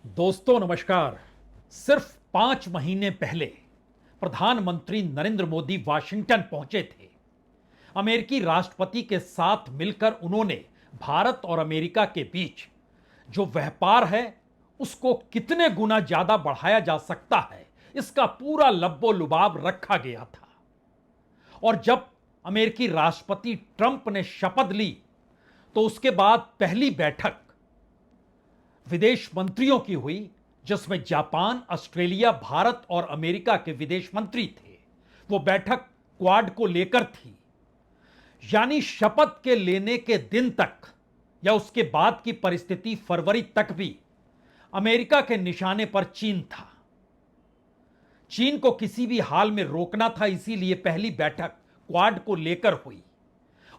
दोस्तों नमस्कार। सिर्फ 5 महीने पहले प्रधानमंत्री नरेंद्र मोदी वाशिंगटन पहुंचे थे। अमेरिकी राष्ट्रपति के साथ मिलकर उन्होंने भारत और अमेरिका के बीच जो व्यापार है उसको कितने गुना ज्यादा बढ़ाया जा सकता है, इसका पूरा लब्बो लुबाब रखा गया था। और जब अमेरिकी राष्ट्रपति ट्रंप ने शपथ ली तो उसके बाद पहली बैठक विदेश मंत्रियों की हुई, जिसमें जापान, ऑस्ट्रेलिया, भारत और अमेरिका के विदेश मंत्री थे। वो बैठक क्वाड को लेकर थी। यानी शपथ के लेने के दिन तक या उसके बाद की परिस्थिति फरवरी तक भी अमेरिका के निशाने पर चीन था। चीन को किसी भी हाल में रोकना था, इसीलिए पहली बैठक क्वाड को लेकर हुई।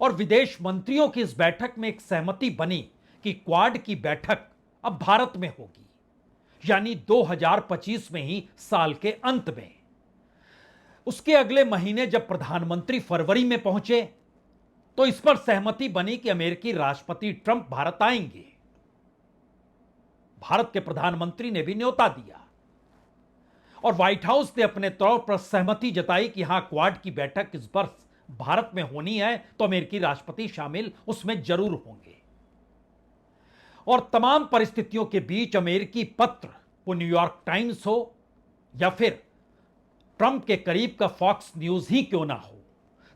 और विदेश मंत्रियों की इस बैठक में एक सहमति बनी कि क्वाड की बैठक अब भारत में होगी, यानी 2025 में ही, साल के अंत में। उसके अगले महीने जब प्रधानमंत्री फरवरी में पहुंचे तो इस पर सहमति बनी कि अमेरिकी राष्ट्रपति ट्रंप भारत आएंगे। भारत के प्रधानमंत्री ने भी न्योता दिया और व्हाइट हाउस ने अपने तौर पर सहमति जताई कि हां, क्वाड की बैठक इस वर्ष भारत में होनी है तो अमेरिकी राष्ट्रपति शामिल उसमें जरूर होंगे। और तमाम परिस्थितियों के बीच अमेरिकी पत्र, वो न्यूयॉर्क टाइम्स हो या फिर ट्रंप के करीब का फॉक्स न्यूज ही क्यों ना हो,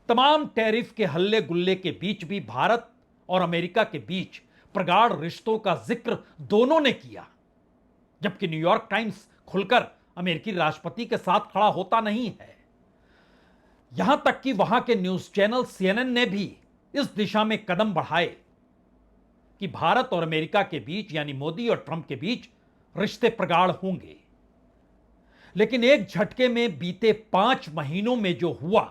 तमाम टैरिफ के हल्ले गुल्ले के बीच भी भारत और अमेरिका के बीच प्रगाढ़ रिश्तों का जिक्र दोनों ने किया। जबकि न्यूयॉर्क टाइम्स खुलकर अमेरिकी राष्ट्रपति के साथ खड़ा होता नहीं है। यहां तक कि वहां के न्यूज चैनल CNN ने भी इस दिशा में कदम बढ़ाए कि भारत और अमेरिका के बीच, यानी मोदी और ट्रंप के बीच, रिश्ते प्रगाढ़ होंगे। लेकिन एक झटके में बीते 5 महीनों में जो हुआ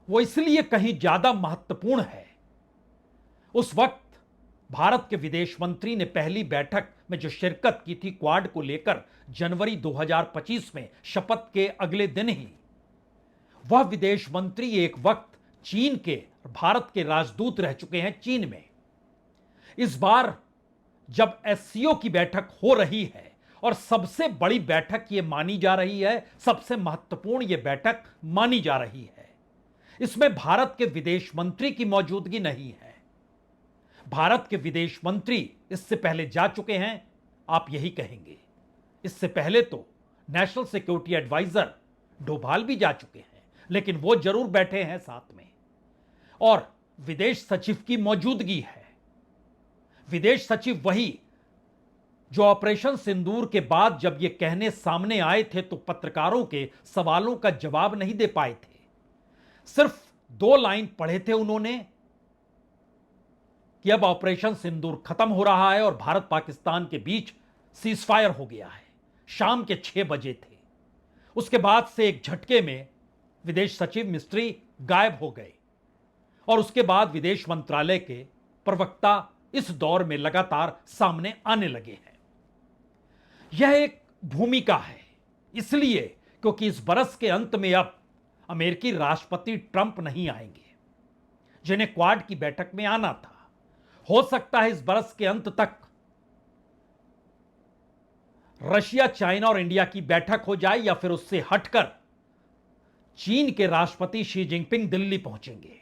वो इसलिए कहीं ज्यादा महत्वपूर्ण है। उस वक्त भारत के विदेश मंत्री ने पहली बैठक में जो शिरकत की थी क्वाड को लेकर, जनवरी 2025 में, शपथ के अगले दिन ही, वह विदेश मंत्री एक वक्त चीन के, भारत के राजदूत रह चुके हैं चीन में। इस बार जब SCO की बैठक हो रही है और सबसे बड़ी बैठक यह मानी जा रही है, सबसे महत्वपूर्ण यह बैठक मानी जा रही है, इसमें भारत के विदेश मंत्री की मौजूदगी नहीं है। भारत के विदेश मंत्री इससे पहले जा चुके हैं, आप यही कहेंगे। इससे पहले तो नेशनल सिक्योरिटी एडवाइजर डोभाल भी जा चुके हैं, लेकिन वो जरूर बैठे हैं साथ में। और विदेश सचिव की मौजूदगी है। विदेश सचिव वही जो ऑपरेशन सिंदूर के बाद जब ये कहने सामने आए थे तो पत्रकारों के सवालों का जवाब नहीं दे पाए थे। सिर्फ 2 लाइन पढ़े थे उन्होंने कि अब ऑपरेशन सिंदूर खत्म हो रहा है और भारत पाकिस्तान के बीच सीजफायर हो गया है। शाम के 6 बजे थे। उसके बाद से एक झटके में विदेश सचिव मिस्त्री गायब हो गए और उसके बाद विदेश मंत्रालय के प्रवक्ता इस दौर में लगातार सामने आने लगे हैं। यह एक भूमिका है, इसलिए क्योंकि इस बरस के अंत में अब अमेरिकी राष्ट्रपति ट्रंप नहीं आएंगे, जिन्हें क्वाड की बैठक में आना था। हो सकता है इस बरस के अंत तक रशिया, चाइना और इंडिया की बैठक हो जाए, या फिर उससे हटकर चीन के राष्ट्रपति शी जिनपिंग दिल्ली पहुंचेंगे।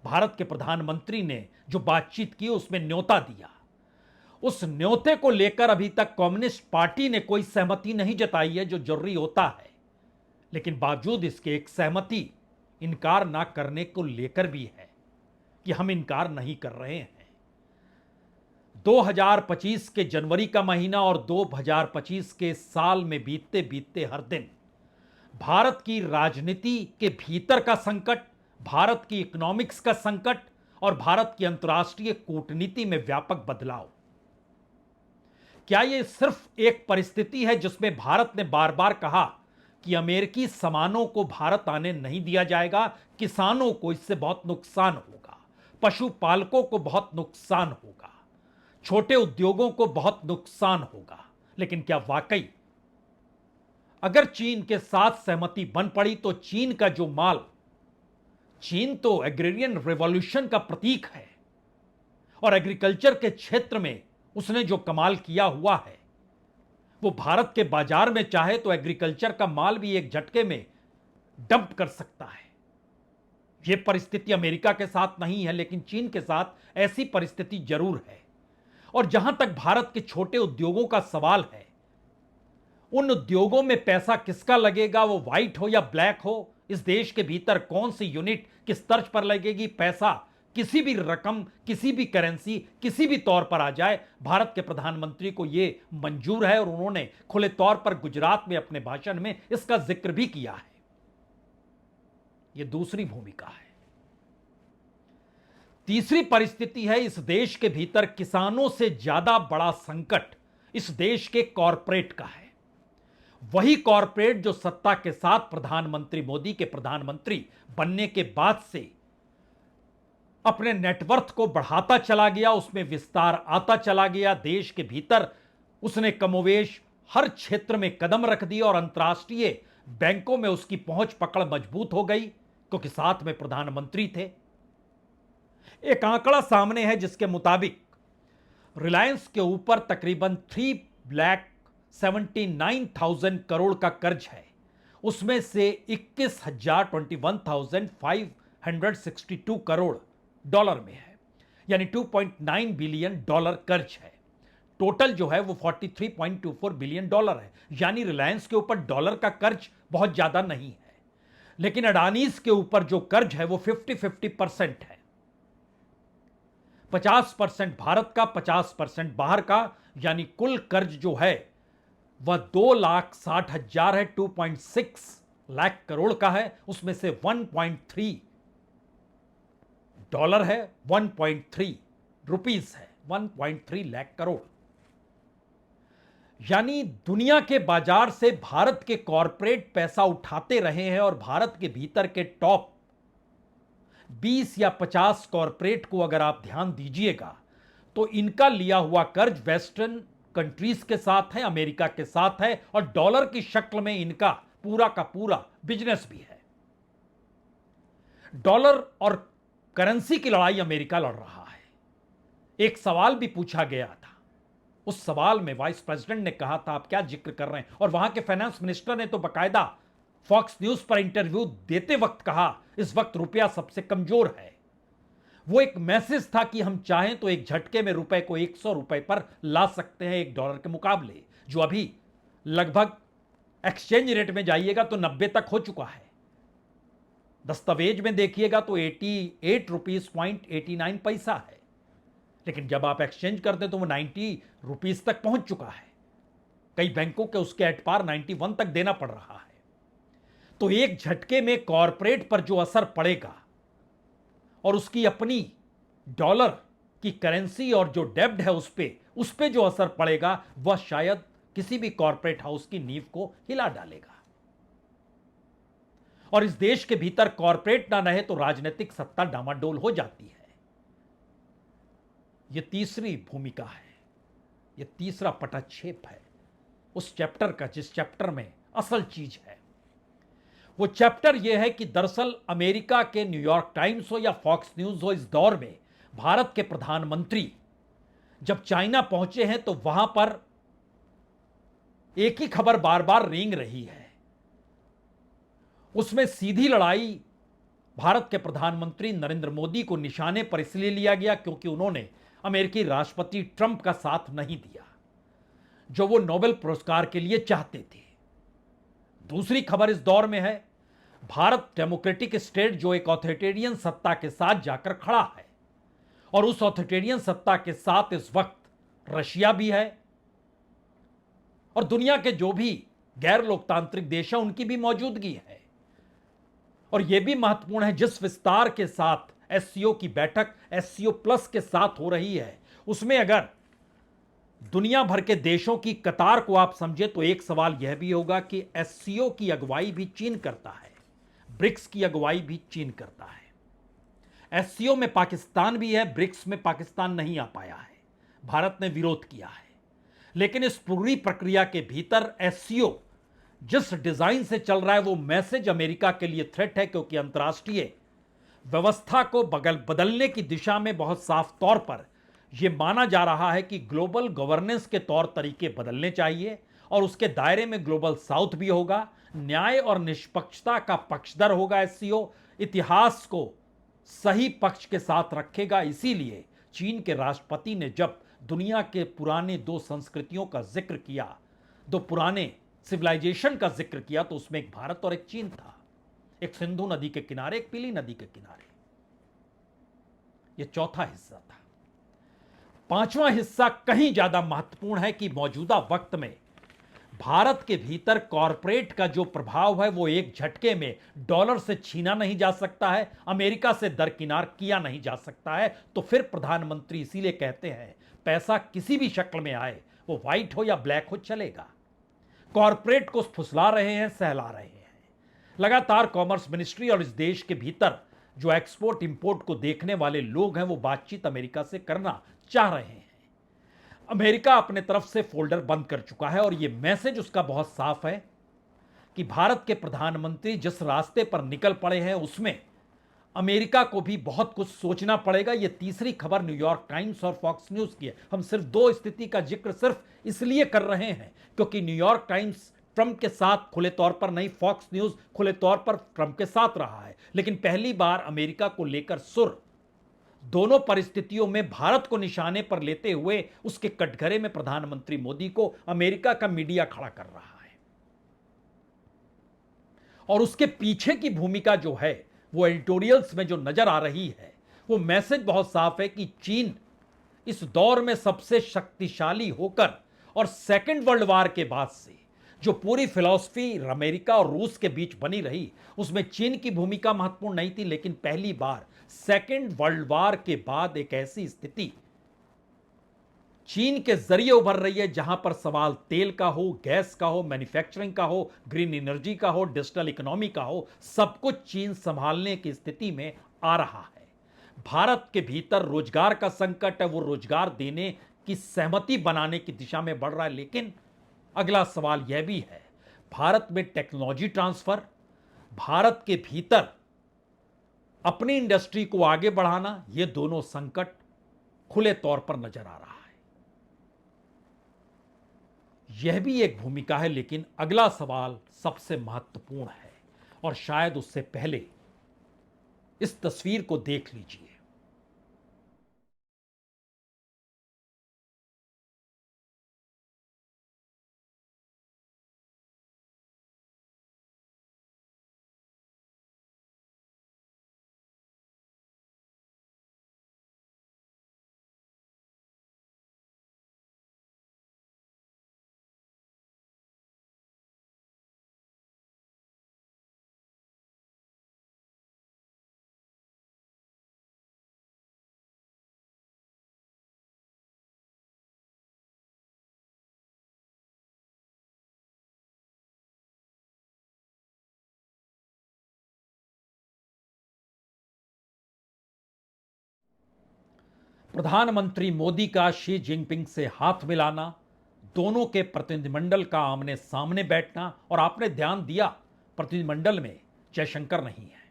भारत के प्रधानमंत्री ने जो बातचीत की उसमें न्योता दिया। उस न्योते को लेकर अभी तक कम्युनिस्ट पार्टी ने कोई सहमति नहीं जताई है, जो जरूरी होता है। लेकिन बावजूद इसके एक सहमति इनकार ना करने को लेकर भी है कि हम इनकार नहीं कर रहे हैं। 2025 के जनवरी का महीना और 2025 के साल में बीतते बीतते हर दिन भारत की राजनीति के भीतर का संकट, भारत की इकोनॉमिक्स का संकट और भारत की अंतर्राष्ट्रीय कूटनीति में व्यापक बदलाव। क्या यह सिर्फ एक परिस्थिति है जिसमें भारत ने बार बार कहा कि अमेरिकी सामानों को भारत आने नहीं दिया जाएगा, किसानों को इससे बहुत नुकसान होगा, पशुपालकों को बहुत नुकसान होगा, छोटे उद्योगों को बहुत नुकसान होगा? लेकिन क्या वाकई अगर चीन के साथ सहमति बन पड़ी तो चीन का जो माल, चीन तो एग्रेरियन रिवॉल्यूशन का प्रतीक है और एग्रीकल्चर के क्षेत्र में उसने जो कमाल किया हुआ है, वो भारत के बाजार में चाहे तो एग्रीकल्चर का माल भी एक झटके में डंप कर सकता है। यह परिस्थिति अमेरिका के साथ नहीं है, लेकिन चीन के साथ ऐसी परिस्थिति जरूर है। और जहां तक भारत के छोटे उद्योगों का सवाल है, उन उद्योगों में पैसा किसका लगेगा, वो व्हाइट हो या ब्लैक हो, इस देश के भीतर कौन सी यूनिट किस तर्ज पर लगेगी, पैसा किसी भी रकम, किसी भी करेंसी, किसी भी तौर पर आ जाए, भारत के प्रधानमंत्री को यह मंजूर है। और उन्होंने खुले तौर पर गुजरात में अपने भाषण में इसका जिक्र भी किया है। यह दूसरी भूमिका है। तीसरी परिस्थिति है, इस देश के भीतर किसानों से ज्यादा बड़ा संकट इस देश के कॉरपोरेट का है। वही कॉरपोरेट जो सत्ता के साथ प्रधानमंत्री मोदी के प्रधानमंत्री बनने के बाद से अपने नेटवर्थ को बढ़ाता चला गया, उसमें विस्तार आता चला गया। देश के भीतर उसने कमोवेश हर क्षेत्र में कदम रख दिया और अंतर्राष्ट्रीय बैंकों में उसकी पहुंच पकड़ मजबूत हो गई, क्योंकि साथ में प्रधानमंत्री थे। एक आंकड़ा सामने है जिसके मुताबिक रिलायंस के ऊपर तकरीबन 3,79,000 करोड़ का कर्ज है। उसमें से 21,562 करोड़ डॉलर में है, यानी 2.9 बिलियन डॉलर कर्ज है। टोटल जो है वो 43.24 बिलियन डॉलर है, यानी रिलायंस के ऊपर डॉलर का कर्ज बहुत ज्यादा नहीं है। लेकिन अडानीज के ऊपर जो कर्ज है वो 50-50% है। 50% भारत का, 50% बाहर का, यानी कुल कर्ज जो है वह 2,60,000 है, 2.6 लाख करोड़ का है। उसमें से 1.3 डॉलर है, 1.3 रुपीस है, 1.3 लाख करोड़। यानी दुनिया के बाजार से भारत के कॉरपोरेट पैसा उठाते रहे हैं और भारत के भीतर के टॉप 20 या 50 कॉरपोरेट को अगर आप ध्यान दीजिएगा तो इनका लिया हुआ कर्ज वेस्टर्न कंट्रीज के साथ है, अमेरिका के साथ है, और डॉलर की शक्ल में इनका पूरा का पूरा बिजनेस भी है। डॉलर और करेंसी की लड़ाई अमेरिका लड़ रहा है। एक सवाल भी पूछा गया था, उस सवाल में वाइस प्रेसिडेंट ने कहा था आप क्या जिक्र कर रहे हैं, और वहां के फाइनेंस मिनिस्टर ने तो बकायदा फॉक्स न्यूज पर इंटरव्यू देते वक्त कहा इस वक्त रुपया सबसे कमजोर है। वो एक मैसेज था कि हम चाहें तो एक झटके में रुपए को 100 रुपए पर ला सकते हैं एक डॉलर के मुकाबले, जो अभी लगभग एक्सचेंज रेट में जाइएगा तो 90 तक हो चुका है। दस्तावेज में देखिएगा तो 88 रुपीस पॉइंट 89 पैसा है, लेकिन जब आप एक्सचेंज करते तो वो 90 रुपीस तक पहुंच चुका है। कई बैंकों के उसके एट पार 91 तक देना पड़ रहा है। तो एक झटके में कॉरपोरेट पर जो असर पड़ेगा और उसकी अपनी डॉलर की करेंसी और जो डेब्ट है उस पे जो असर पड़ेगा वह शायद किसी भी कॉरपोरेट हाउस की नींव को हिला डालेगा। और इस देश के भीतर कॉरपोरेट ना रहे तो राजनीतिक सत्ता डामाडोल हो जाती है। यह तीसरी भूमिका है, यह तीसरा पटाक्षेप है उस चैप्टर का जिस चैप्टर में असल चीज है। वो चैप्टर यह है कि दरअसल अमेरिका के न्यूयॉर्क टाइम्स हो या फॉक्स न्यूज हो, इस दौर में भारत के प्रधानमंत्री जब चाइना पहुंचे हैं तो वहां पर एक ही खबर बार बार रेंग रही है। उसमें सीधी लड़ाई भारत के प्रधानमंत्री नरेंद्र मोदी को निशाने पर इसलिए लिया गया क्योंकि उन्होंने अमेरिकी राष्ट्रपति ट्रंप का साथ नहीं दिया जो वो नोबेल पुरस्कार के लिए चाहते थे। दूसरी खबर इस दौर में है भारत डेमोक्रेटिक स्टेट जो एक ऑथोरिटेरियन सत्ता के साथ जाकर खड़ा है, और उस ऑथोरिटेरियन सत्ता के साथ इस वक्त रशिया भी है और दुनिया के जो भी गैर लोकतांत्रिक देश हैं उनकी भी मौजूदगी है। और यह भी महत्वपूर्ण है जिस विस्तार के साथ एससीओ की बैठक एससीओ प्लस के साथ हो रही है, उसमें अगर दुनिया भर के देशों की कतार को आप समझे तो एक सवाल यह भी होगा कि एससीओ की अगुवाई भी चीन करता है, ब्रिक्स की अगुवाई भी चीन करता है। एससीओ में पाकिस्तान भी है, ब्रिक्स में पाकिस्तान नहीं आ पाया है, भारत ने विरोध किया है। लेकिन इस पूरी प्रक्रिया के भीतर एससीओ जिस डिजाइन से चल रहा है वो मैसेज अमेरिका के लिए थ्रेट है, क्योंकि अंतर्राष्ट्रीय व्यवस्था को बदलने की दिशा में बहुत साफ तौर पर यह माना जा रहा है कि ग्लोबल गवर्नेंस के तौर तरीके बदलने चाहिए और उसके दायरे में ग्लोबल साउथ भी होगा। न्याय और निष्पक्षता का पक्षधर होगा एससीओ, इतिहास को सही पक्ष के साथ रखेगा। इसीलिए चीन के राष्ट्रपति ने जब दुनिया के पुराने दो संस्कृतियों का जिक्र किया, दो पुराने सिविलाइजेशन का जिक्र किया, तो उसमें एक भारत और एक चीन था। एक सिंधु नदी के किनारे, एक पीली नदी के किनारे। यह चौथा हिस्सा था। पांचवा हिस्सा कहीं ज्यादा महत्वपूर्ण है कि मौजूदा वक्त में भारत के भीतर कॉरपोरेट का जो प्रभाव है वो एक झटके में डॉलर से छीना नहीं जा सकता है, अमेरिका से दरकिनार किया नहीं जा सकता है। तो फिर प्रधानमंत्री इसीलिए कहते हैं पैसा किसी भी शक्ल में आए, वो व्हाइट हो या ब्लैक हो, चलेगा। कॉरपोरेट को फुसला रहे हैं, सहला रहे हैं। लगातार कॉमर्स मिनिस्ट्री और इस देश के भीतर जो एक्सपोर्ट इंपोर्ट को देखने वाले लोग हैं वो बातचीत अमेरिका से करना चाह रहे हैं। अमेरिका अपने तरफ से फोल्डर बंद कर चुका है और यह मैसेज उसका बहुत साफ है कि भारत के प्रधानमंत्री जिस रास्ते पर निकल पड़े हैं उसमें अमेरिका को भी बहुत कुछ सोचना पड़ेगा। यह तीसरी खबर न्यूयॉर्क टाइम्स और फॉक्स न्यूज की है। हम सिर्फ दो स्थिति का जिक्र सिर्फ इसलिए कर रहे हैं क्योंकि न्यूयॉर्क टाइम्स ट्रंप के साथ खुले तौर पर नहीं, फॉक्स न्यूज खुले तौर पर ट्रंप के साथ रहा है, लेकिन पहली बार अमेरिका को लेकर सुर दोनों परिस्थितियों में भारत को निशाने पर लेते हुए उसके कटघरे में प्रधानमंत्री मोदी को अमेरिका का मीडिया खड़ा कर रहा है। और उसके पीछे की भूमिका जो है वो एडिटोरियल्स में जो नजर आ रही है, वो मैसेज बहुत साफ है कि चीन इस दौर में सबसे शक्तिशाली होकर, और सेकेंड वर्ल्ड वार के बाद से जो पूरी फिलॉसफी अमेरिका और रूस के बीच बनी रही उसमें चीन की भूमिका महत्वपूर्ण नहीं थी, लेकिन पहली बार सेकेंड वर्ल्ड वार के बाद एक ऐसी स्थिति चीन के जरिए उभर रही है जहां पर सवाल तेल का हो, गैस का हो, मैन्युफैक्चरिंग का हो, ग्रीन एनर्जी का हो, डिजिटल इकोनॉमी का हो, सब कुछ चीन संभालने की स्थिति में आ रहा है। भारत के भीतर रोजगार का संकट है, वो रोजगार देने की सहमति बनाने की दिशा में बढ़ रहा है। लेकिन अगला सवाल यह भी है, भारत में टेक्नोलॉजी ट्रांसफर, भारत के भीतर अपनी इंडस्ट्री को आगे बढ़ाना, ये दोनों संकट खुले तौर पर नजर आ रहा है। यह भी एक भूमिका है, लेकिन अगला सवाल सबसे महत्वपूर्ण है और शायद उससे पहले इस तस्वीर को देख लीजिए। प्रधानमंत्री मोदी का शी जिनपिंग से हाथ मिलाना, दोनों के प्रतिनिधिमंडल का आमने सामने बैठना, और आपने ध्यान दिया प्रतिनिधिमंडल में जयशंकर नहीं है।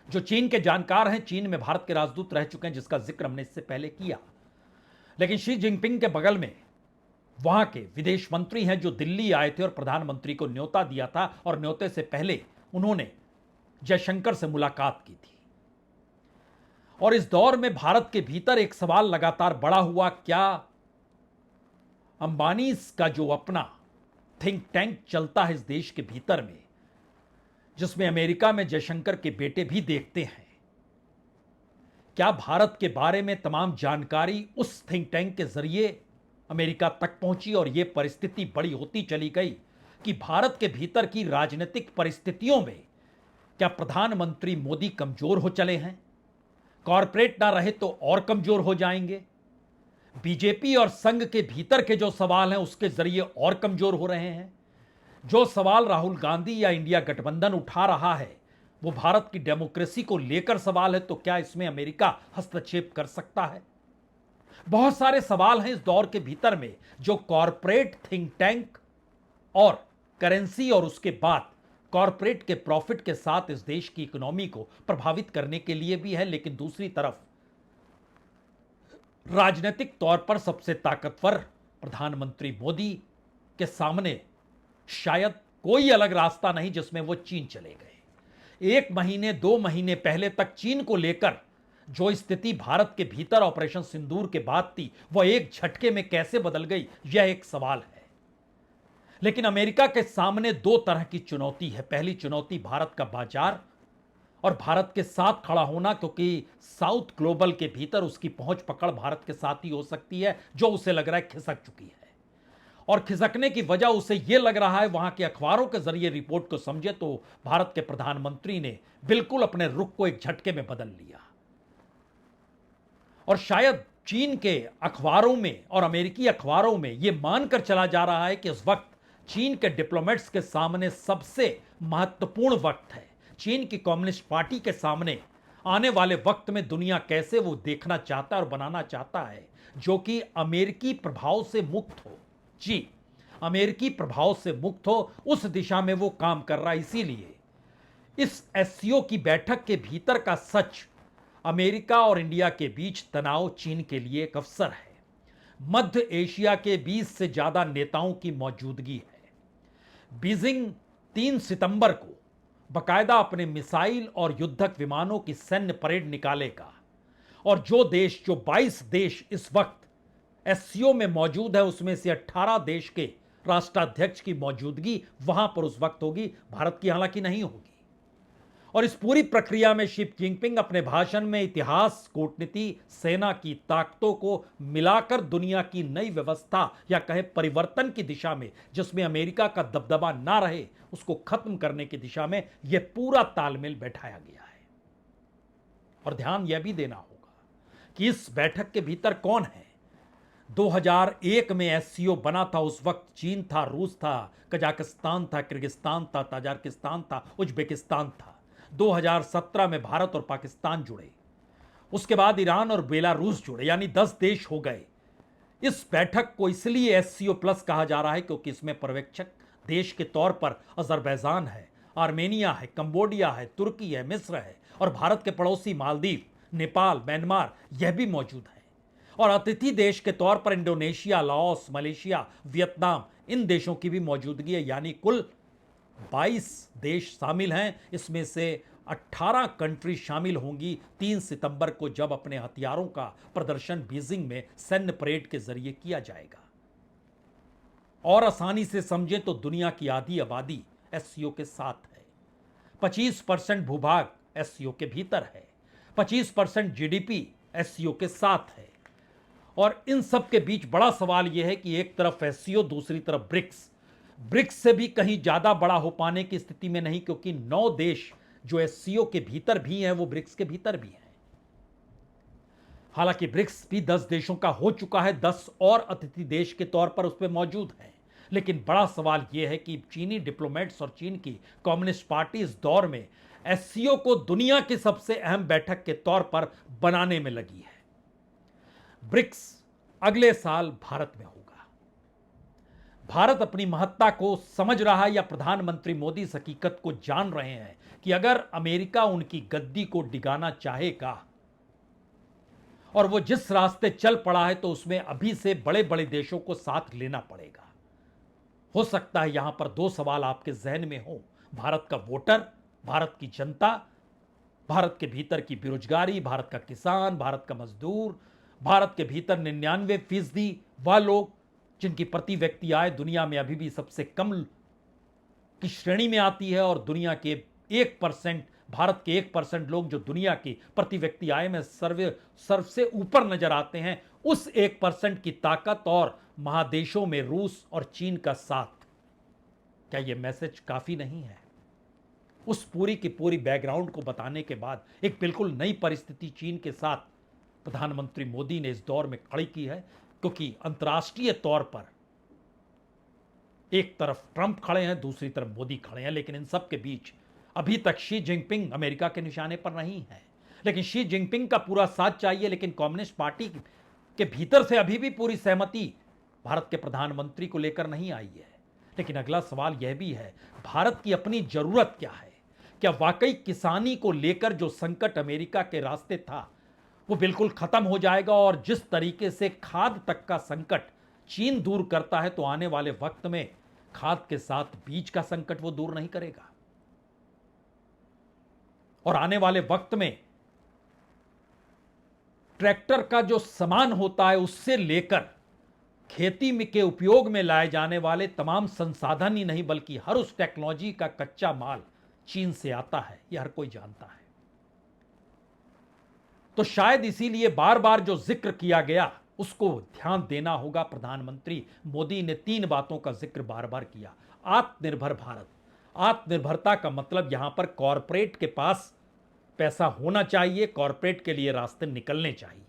जो चीन के जानकार हैं, चीन में भारत के राजदूत रह चुके हैं, जिसका जिक्र हमने इससे पहले किया। लेकिन शी जिनपिंग के बगल में वहां के विदेश मंत्री हैं जो दिल्ली आए थे और प्रधानमंत्री को न्योता दिया था, और न्योते से पहले उन्होंने जयशंकर से मुलाकात की थी। और इस दौर में भारत के भीतर एक सवाल लगातार बड़ा हुआ, क्या अंबानी का जो अपना थिंक टैंक चलता है इस देश के भीतर में, जिसमें अमेरिका में जयशंकर के बेटे भी देखते हैं, क्या भारत के बारे में तमाम जानकारी उस थिंक टैंक के जरिए अमेरिका तक पहुंची? और यह परिस्थिति बड़ी होती चली गई कि भारत के भीतर की राजनीतिक परिस्थितियों में क्या प्रधानमंत्री मोदी कमजोर हो चले हैं? कॉरपोरेट ना रहे तो और कमजोर हो जाएंगे। बीजेपी और संघ के भीतर के जो सवाल हैं उसके जरिए और कमजोर हो रहे हैं। जो सवाल राहुल गांधी या इंडिया गठबंधन उठा रहा है वो भारत की डेमोक्रेसी को लेकर सवाल है, तो क्या इसमें अमेरिका हस्तक्षेप कर सकता है? बहुत सारे सवाल हैं इस दौर के भीतर में जो कॉरपोरेट थिंक टैंक और करेंसी और उसके बाद कॉरपोरेट के प्रॉफिट के साथ इस देश की इकोनॉमी को प्रभावित करने के लिए भी है। लेकिन दूसरी तरफ राजनीतिक तौर पर सबसे ताकतवर प्रधानमंत्री मोदी के सामने शायद कोई अलग रास्ता नहीं जिसमें वो चीन चले गए। 1 महीने 2 महीने पहले तक चीन को लेकर जो स्थिति भारत के भीतर ऑपरेशन सिंदूर के बाद थी, वह एक झटके में कैसे बदल गई, यह एक सवाल है। लेकिन अमेरिका के सामने 2 तरह की चुनौती है। पहली चुनौती भारत का बाजार और भारत के साथ खड़ा होना, क्योंकि साउथ ग्लोबल के भीतर उसकी पहुंच पकड़ भारत के साथ ही हो सकती है, जो उसे लग रहा है खिसक चुकी है। और खिसकने की वजह उसे यह लग रहा है, वहां के अखबारों के जरिए रिपोर्ट को समझे तो भारत के प्रधानमंत्री ने बिल्कुल अपने रुख को एक झटके में बदल लिया। और शायद चीन के अखबारों में और अमेरिकी अखबारों में यह मानकर चला जा रहा है कि इस वक्त चीन के डिप्लोमेट्स के सामने सबसे महत्वपूर्ण वक्त है। चीन की कम्युनिस्ट पार्टी के सामने आने वाले वक्त में दुनिया कैसे वो देखना चाहता है और बनाना चाहता है, जो कि अमेरिकी प्रभाव से मुक्त हो। जी, अमेरिकी प्रभाव से मुक्त हो, उस दिशा में वो काम कर रहा है। इसीलिए इस एससीओ की बैठक के भीतर का सच, अमेरिका और इंडिया के बीच तनाव चीन के लिए एक अवसर है। मध्य एशिया के 20 से ज्यादा नेताओं की मौजूदगी है। बीजिंग 3 सितंबर को बकायदा अपने मिसाइल और युद्धक विमानों की सैन्य परेड निकालेगा। और जो 22 देश इस वक्त एससीओ में मौजूद है, उसमें से 18 देश के राष्ट्राध्यक्ष की मौजूदगी वहां पर उस वक्त होगी, भारत की हालांकि नहीं होगी। और इस पूरी प्रक्रिया में शी जिनपिंग अपने भाषण में इतिहास, कूटनीति, सेना की ताकतों को मिलाकर दुनिया की नई व्यवस्था या कहे परिवर्तन की दिशा में, जिसमें अमेरिका का दबदबा ना रहे, उसको खत्म करने की दिशा में यह पूरा तालमेल बैठाया गया है। और ध्यान यह भी देना होगा कि इस बैठक के भीतर कौन है। 2001 में एससीओ बना था, उस वक्त चीन था, रूस था, कजाकिस्तान था, किर्गिस्तान था, ताजिकिस्तान था, उज्बेकिस्तान था। 2017 में भारत और पाकिस्तान जुड़े, उसके बाद ईरान और बेलारूस जुड़े, यानी 10 देश हो गए। इस बैठक को इसलिए एससीओ प्लस कहा जा रहा है क्योंकि इसमें पर्यवेक्षक देश के तौर पर अजरबैजान है, आर्मेनिया है, कंबोडिया है, तुर्की है, मिस्र है और भारत के पड़ोसी मालदीव, नेपाल, म्यांमार यह भी मौजूद है। और अतिथि देश के तौर पर इंडोनेशिया, लाओस, मलेशिया, वियतनाम, इन देशों की भी मौजूदगी है। यानी कुल 22 देश शामिल हैं। इसमें से 18 कंट्री शामिल होंगी 3 सितंबर को, जब अपने हथियारों का प्रदर्शन बीजिंग में सैन्य परेड के जरिए किया जाएगा। और आसानी से समझें तो दुनिया की आधी आबादी एससीओ के साथ है। 25% भूभाग एससीओ के भीतर है, 25% जीडीपी एससीओ के साथ है। और इन सब के बीच बड़ा सवाल यह है कि एक तरफ एससीओ, दूसरी तरफ ब्रिक्स। ब्रिक्स से भी कहीं ज्यादा बड़ा हो पाने की स्थिति में नहीं, क्योंकि 9 देश जो एससीओ के भीतर भी हैं, वो ब्रिक्स के भीतर भी हैं। हालांकि ब्रिक्स भी 10 देशों का हो चुका है, 10 और अतिथि देश के तौर पर उस पर मौजूद हैं। लेकिन बड़ा सवाल यह है कि चीनी डिप्लोमेट्स और चीन की कम्युनिस्ट पार्टी इस दौर में एससीओ को दुनिया की सबसे अहम बैठक के तौर पर बनाने में लगी है। ब्रिक्स अगले साल भारत में होगा। भारत अपनी महत्ता को समझ रहा है या प्रधानमंत्री मोदी इस हकीकत को जान रहे हैं कि अगर अमेरिका उनकी गद्दी को डिगाना चाहेगा और वो जिस रास्ते चल पड़ा है, तो उसमें अभी से बड़े बड़े देशों को साथ लेना पड़ेगा। हो सकता है यहां पर 2 सवाल आपके जहन में हो: भारत का वोटर, भारत की जनता, भारत के भीतर की बेरोजगारी, भारत का किसान, भारत का मजदूर, भारत के भीतर 99% वह लोग जिनकी प्रति व्यक्ति आय दुनिया में अभी भी सबसे कम की श्रेणी में आती है, और दुनिया के 1%, भारत के 1% लोग जो दुनिया की प्रति व्यक्ति आय में सर्व से ऊपर नजर आते हैं, उस 1% की ताकत और महादेशों में रूस और चीन का साथ। क्या यह मैसेज काफी नहीं है? उस पूरी की पूरी बैकग्राउंड को बताने के बाद एक बिल्कुल नई परिस्थिति चीन के साथ प्रधानमंत्री मोदी ने इस दौर में खड़ी की है, क्योंकि अंतर्राष्ट्रीय तौर पर एक तरफ ट्रंप खड़े हैं, दूसरी तरफ मोदी खड़े हैं। लेकिन इन सब के बीच अभी तक शी जिनपिंग अमेरिका के निशाने पर नहीं है। लेकिन शी जिनपिंग का पूरा साथ चाहिए, लेकिन कम्युनिस्ट पार्टी के भीतर से अभी भी पूरी सहमति भारत के प्रधानमंत्री को लेकर नहीं आई है। लेकिन अगला सवाल यह भी है, भारत की अपनी जरूरत क्या है? क्या वाकई किसानी को लेकर जो संकट अमेरिका के रास्ते था वो बिल्कुल खत्म हो जाएगा? और जिस तरीके से खाद तक का संकट चीन दूर करता है तो आने वाले वक्त में खाद के साथ बीज का संकट वो दूर नहीं करेगा। और आने वाले वक्त में ट्रैक्टर का जो सामान होता है उससे लेकर खेती में के उपयोग में लाए जाने वाले तमाम संसाधन ही नहीं बल्कि हर उस टेक्नोलॉजी का कच्चा माल चीन से आता है, यह हर कोई जानता है। तो शायद इसीलिए बार बार जो जिक्र किया गया उसको ध्यान देना होगा। प्रधानमंत्री मोदी ने 3 बातों का जिक्र बार बार किया। आत्मनिर्भर भारत, आत्मनिर्भरता का मतलब यहां पर कॉरपोरेट के पास पैसा होना चाहिए, कॉरपोरेट के लिए रास्ते निकलने चाहिए।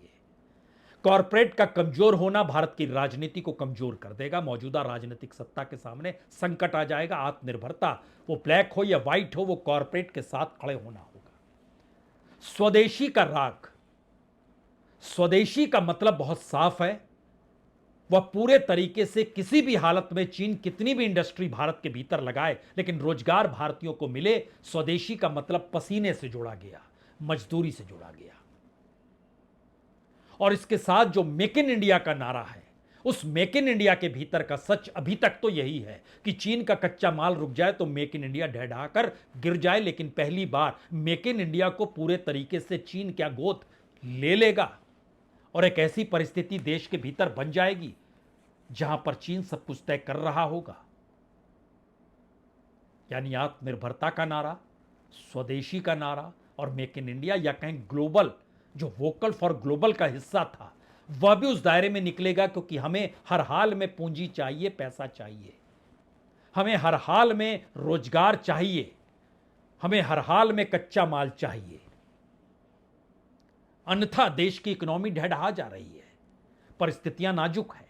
कॉरपोरेट का कमजोर होना भारत की राजनीति को कमजोर कर देगा, मौजूदा राजनीतिक सत्ता के सामने संकट आ जाएगा। आत्मनिर्भरता, वो ब्लैक हो या व्हाइट हो, वो कॉरपोरेट के साथ खड़े होना होगा। स्वदेशी का राग, स्वदेशी का मतलब बहुत साफ है, वह पूरे तरीके से किसी भी हालत में चीन कितनी भी इंडस्ट्री भारत के भीतर लगाए लेकिन रोजगार भारतीयों को मिले। स्वदेशी का मतलब पसीने से जोड़ा गया, मजदूरी से जोड़ा गया। और इसके साथ जो मेक इन इंडिया का नारा है, उस मेक इन इंडिया के भीतर का सच अभी तक तो यही है कि चीन का कच्चा माल रुक जाए तो मेक इन इंडिया ढहढाकर गिर जाए, लेकिन पहली बार मेक इन इंडिया को पूरे तरीके से चीन क्या गोद ले लेगा और एक ऐसी परिस्थिति देश के भीतर बन जाएगी जहां पर चीन सब कुछ तय कर रहा होगा। यानी आत्मनिर्भरता का नारा, स्वदेशी का नारा और मेक इन इंडिया, या कहें ग्लोबल, जो वोकल फॉर ग्लोबल का हिस्सा था, वह भी उस दायरे में निकलेगा। क्योंकि हमें हर हाल में पूंजी चाहिए, पैसा चाहिए, हमें हर हाल में रोजगार चाहिए, हमें हर हाल में कच्चा माल चाहिए, अन्यथा देश की इकोनॉमी ढहढहा जा रही है, परिस्थितियां नाजुक है।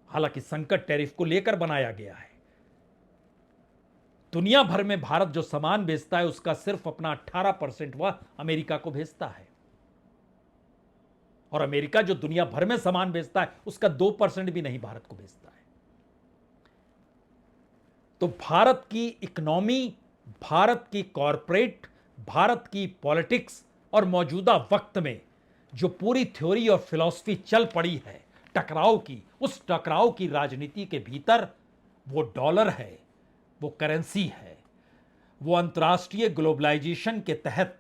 हालांकि संकट टैरिफ को लेकर बनाया गया है। दुनिया भर में भारत जो सामान बेचता है उसका सिर्फ अपना 18% वह अमेरिका को भेजता है, और अमेरिका जो दुनिया भर में सामान बेचता है उसका 2% भी नहीं भारत को भेजता है। तो भारत की इकोनॉमी, भारत की कॉरपोरेट, भारत की पॉलिटिक्स और मौजूदा वक्त में जो पूरी थ्योरी और फिलॉसफी चल पड़ी है टकराव की, उस टकराव की राजनीति के भीतर वो डॉलर है, वो करेंसी है, वो अंतर्राष्ट्रीय ग्लोबलाइजेशन के तहत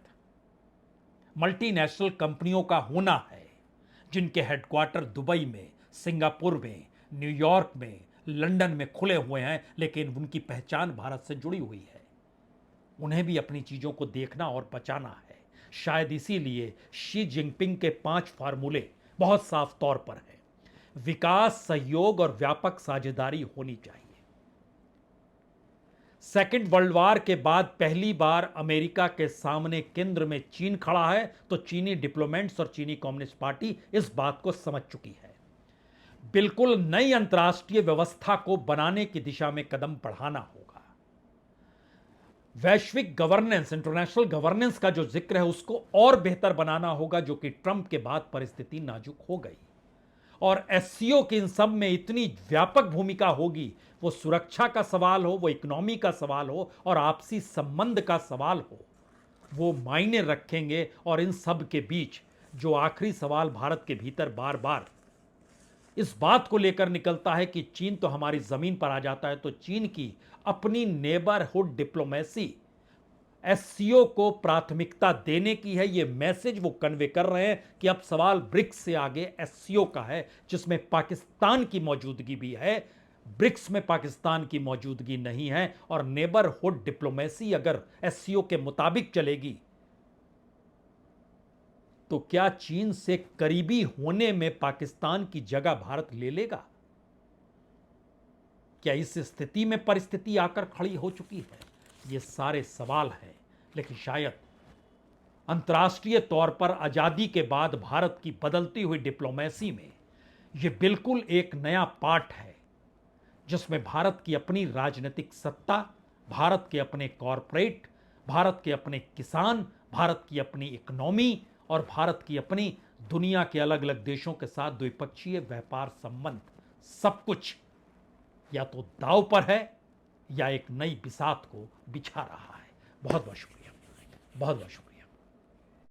मल्टीनेशनल कंपनियों का होना है, जिनके हेडक्वार्टर दुबई में, सिंगापुर में, न्यूयॉर्क में, लंदन में खुले हुए हैं, लेकिन उनकी पहचान भारत से जुड़ी हुई है। उन्हें भी अपनी चीजों को देखना और बचाना है। शायद इसीलिए शी जिनपिंग के 5 फार्मूले बहुत साफ तौर पर हैं। विकास, सहयोग और व्यापक साझेदारी होनी चाहिए। सेकेंड वर्ल्ड वॉर के बाद पहली बार अमेरिका के सामने केंद्र में चीन खड़ा है, तो चीनी डिप्लोमेट्स और चीनी कम्युनिस्ट पार्टी इस बात को समझ चुकी है। बिल्कुल नई अंतर्राष्ट्रीय व्यवस्था को बनाने की दिशा में कदम बढ़ाना होगा। वैश्विक गवर्नेंस, इंटरनेशनल गवर्नेंस का जो जिक्र है उसको और बेहतर बनाना होगा, जो कि ट्रंप के बाद परिस्थिति नाजुक हो गई। और एससीओ की इन सब में इतनी व्यापक भूमिका होगी, वो सुरक्षा का सवाल हो, वो इकोनॉमी का सवाल हो और आपसी संबंध का सवाल हो, वो मायने रखेंगे। और इन सब के बीच जो आखिरी सवाल भारत के भीतर बार बार इस बात को लेकर निकलता है कि चीन तो हमारी जमीन पर आ जाता है, तो चीन की अपनी नेबरहुड डिप्लोमेसी, एससीओ को प्राथमिकता देने की है। ये मैसेज वो कन्वे कर रहे हैं कि अब सवाल ब्रिक्स से आगे एससीओ का है, जिसमें पाकिस्तान की मौजूदगी भी है। ब्रिक्स में पाकिस्तान की मौजूदगी नहीं है, और नेबरहुड डिप्लोमेसी अगर एससीओ के मुताबिक चलेगी तो क्या चीन से करीबी होने में पाकिस्तान की जगह भारत ले लेगा? क्या इस स्थिति में परिस्थिति आकर खड़ी हो चुकी है? ये सारे सवाल हैं। लेकिन शायद अंतर्राष्ट्रीय तौर पर आजादी के बाद भारत की बदलती हुई डिप्लोमेसी में यह बिल्कुल एक नया पार्ट है, जिसमें भारत की अपनी राजनीतिक सत्ता, भारत के अपने कॉरपोरेट, भारत के अपने किसान, भारत की अपनी इकोनॉमी और भारत की अपनी दुनिया के अलग अलग देशों के साथ द्विपक्षीय व्यापार संबंध, सब कुछ या तो दांव पर है या एक नई बिसात को बिछा रहा है। बहुत बहुत शुक्रिया, बहुत बहुत शुक्रिया।